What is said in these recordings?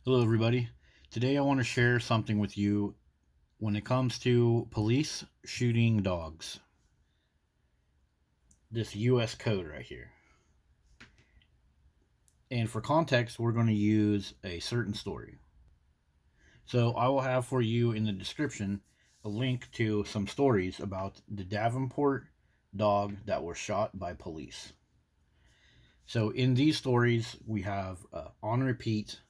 Hello, everybody. Today I want to share something with you when it comes to police shooting dogs. This U.S. code right here. And for context, we're going to use a certain story. So I will have for you in the description a link to some stories about the Davenport dog that were shot by police. So in these stories, we have on repeat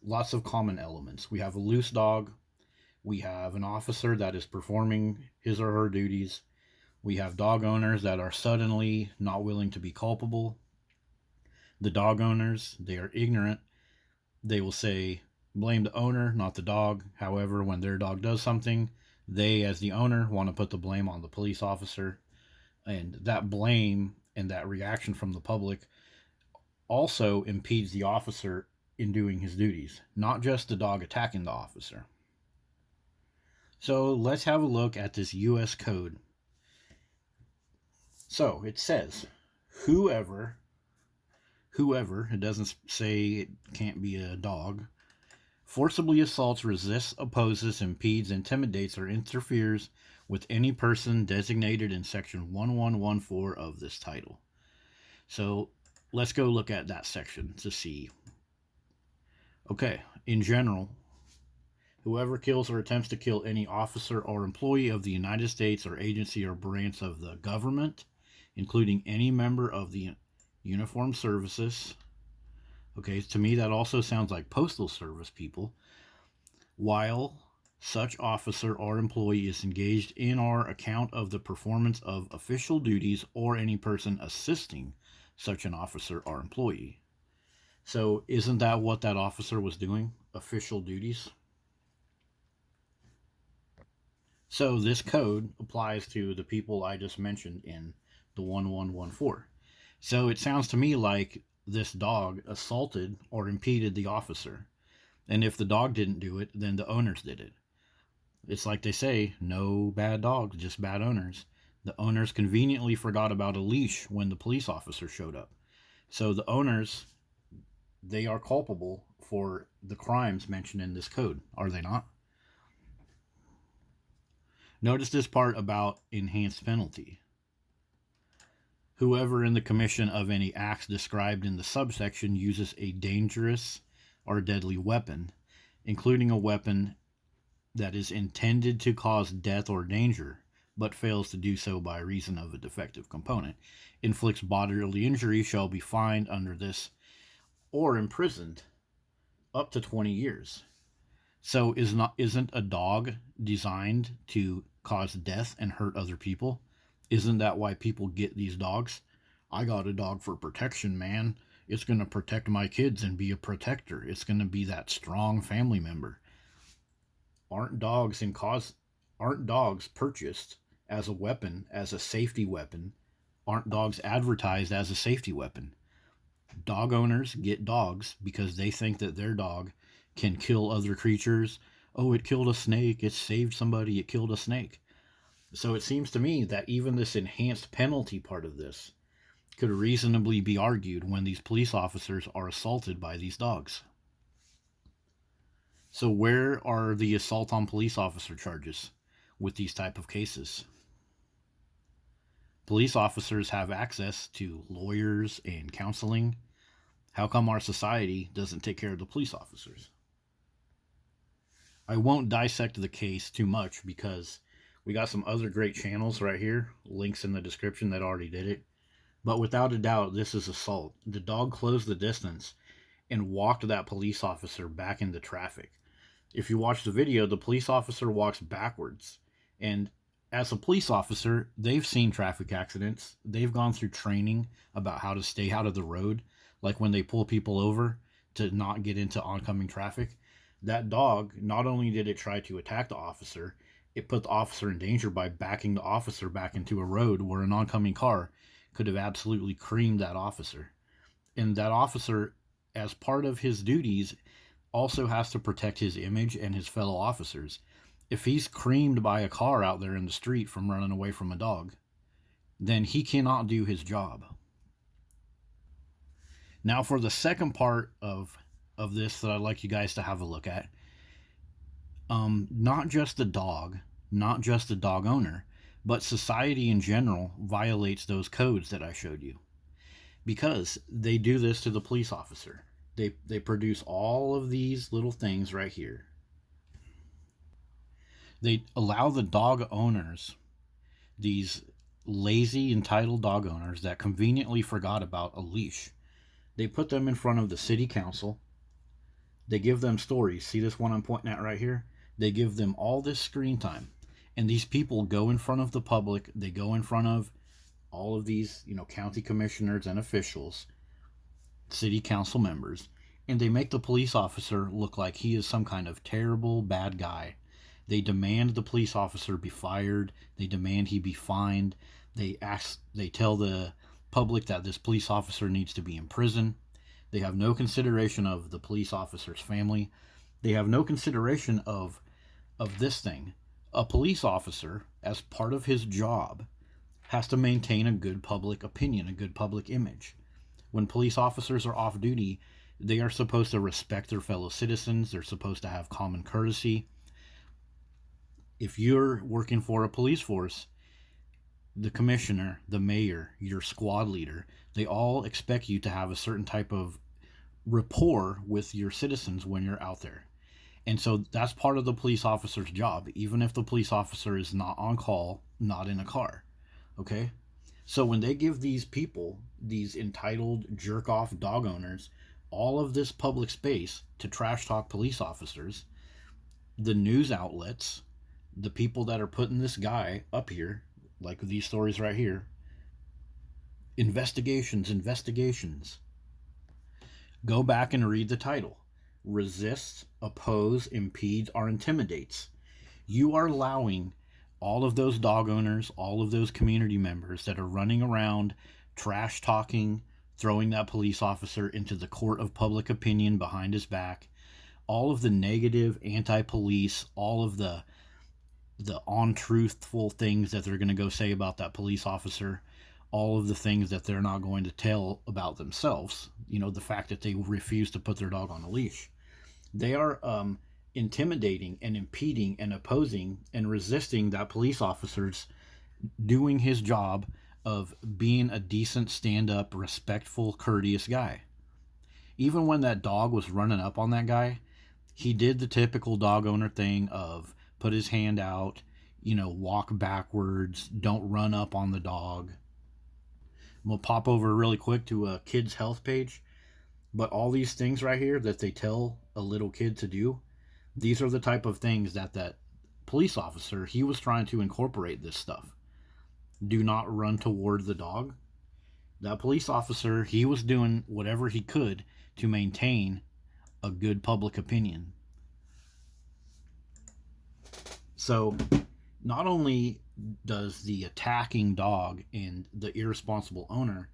lots of common elements. We have a loose dog. We have an officer that is performing his or her duties. We have dog owners that are suddenly not willing to be culpable. The dog owners, they are ignorant. They will say, blame the owner, not the dog. However, when their dog does something, they, as the owner, want to put the blame on the police officer. And that blame and that reaction from the public also impedes the officer in doing his duties, not just the dog attacking the officer. So let's have a look at this U.S. code. So it says, whoever, it doesn't say it can't be a dog, forcibly assaults, resists, opposes, impedes, intimidates, or interferes with any person designated in section 1114 of this title. So let's go look at that section to see. Okay, in general, whoever kills or attempts to kill any officer or employee of the United States or agency or branch of the government, including any member of the uniformed services. Okay, to me that also sounds like postal service people. While such officer or employee is engaged in or account of the performance of official duties or any person assisting such an officer or employee. So isn't that what that officer was doing? Official duties? So this code applies to the people I just mentioned in the 1114. So it sounds to me like this dog assaulted or impeded the officer. And if the dog didn't do it, then the owners did it. It's like they say, no bad dogs, just bad owners. The owners conveniently forgot about a leash when the police officer showed up. So the owners, they are culpable for the crimes mentioned in this code, are they not? Notice this part about enhanced penalty. Whoever in the commission of any acts described in the subsection uses a dangerous or deadly weapon, including a weapon that is intended to cause death or danger, but fails to do so by reason of a defective component, inflicts bodily injury, shall be fined under this or imprisoned up to 20 years. So isn't a dog designed to cause death and hurt other people? Isn't that why people get these dogs? I got a dog for protection, man. It's going to protect my kids and be a protector. It's going to be that strong family member. Aren't dogs purchased as a weapon, as a safety weapon? Aren't dogs advertised as a safety weapon? Dog owners get dogs because they think that their dog can kill other creatures. Oh, it killed a snake. It saved somebody. It killed a snake. So it seems to me that even this enhanced penalty part of this could reasonably be argued when these police officers are assaulted by these dogs. So where are the assault on police officer charges with these type of cases? Police officers have access to lawyers and counseling. How come our society doesn't take care of the police officers? I won't dissect the case too much because we got some other great channels right here, links in the description that already did it. But without a doubt, this is assault. The dog closed the distance and walked that police officer back into traffic. If you watch the video, the police officer walks backwards. And as a police officer, they've seen traffic accidents. They've gone through training about how to stay out of the road, like when they pull people over to not get into oncoming traffic. That dog, not only did it try to attack the officer, it put the officer in danger by backing the officer back into a road where an oncoming car could have absolutely creamed that officer. And that officer, as part of his duties, also has to protect his image and his fellow officers. If he's creamed by a car out there in the street from running away from a dog, then he cannot do his job. Now for the second part of of this that I'd like you guys to have a look at. Not just the dog, not just the dog owner, but society in general violates those codes that I showed you, because they do this to the police officer. They produce all of these little things right here. They allow the dog owners, these lazy, entitled dog owners that conveniently forgot about a leash, they put them in front of the city council. They give them stories. See this one I'm pointing at right here? They give them all this screen time. And these people go in front of the public. They go in front of all of these, county commissioners and officials, city council members, and they make the police officer look like he is some kind of terrible, bad guy. They demand the police officer be fired. They demand he be fined. They tell the public that this police officer needs to be in prison. They have no consideration of the police officer's family. They have no consideration of this thing. A police officer, as part of his job, has to maintain a good public opinion, a good public image. When police officers are off duty, they are supposed to respect their fellow citizens. They're supposed to have common courtesy. If you're working for a police force, the commissioner, the mayor, your squad leader, they all expect you to have a certain type of rapport with your citizens when you're out there. And so that's part of the police officer's job, even if the police officer is not on call, not in a car. Okay? So when they give these people, these entitled jerk-off dog owners, all of this public space to trash talk police officers, the news outlets, the people that are putting this guy up here, like these stories right here, investigations. Go back and read the title. Resists, oppose, impedes, or intimidates. You are allowing all of those dog owners, all of those community members that are running around trash talking, throwing that police officer into the court of public opinion behind his back, all of the negative anti-police, all of the untruthful things that they're going to go say about that police officer, all of the things that they're not going to tell about themselves, the fact that they refuse to put their dog on a leash. They are intimidating and impeding and opposing and resisting that police officer's doing his job of being a decent, stand-up, respectful, courteous guy. Even when that dog was running up on that guy, he did the typical dog owner thing of put his hand out, walk backwards, don't run up on the dog. We'll pop over really quick to a kid's health page. But all these things right here that they tell a little kid to do, these are the type of things that police officer, he was trying to incorporate this stuff. Do not run toward the dog. That police officer, he was doing whatever he could to maintain a good public opinion. So not only does the attacking dog and the irresponsible owner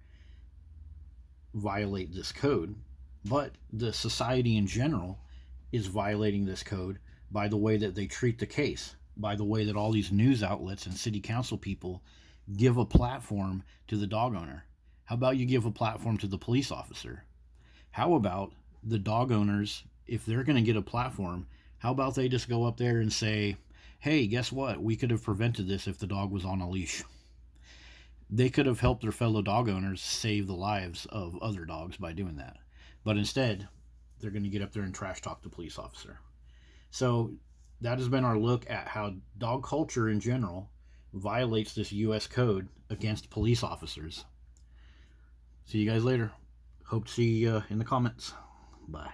violate this code, but the society in general is violating this code by the way that they treat the case, by the way that all these news outlets and city council people give a platform to the dog owner. How about you give a platform to the police officer? How about the dog owners, if they're going to get a platform, how about they just go up there and say, hey, guess what? We could have prevented this if the dog was on a leash. They could have helped their fellow dog owners save the lives of other dogs by doing that. But instead, they're going to get up there and trash talk the police officer. So that has been our look at how dog culture in general violates this U.S. code against police officers. See you guys later. Hope to see you in the comments. Bye.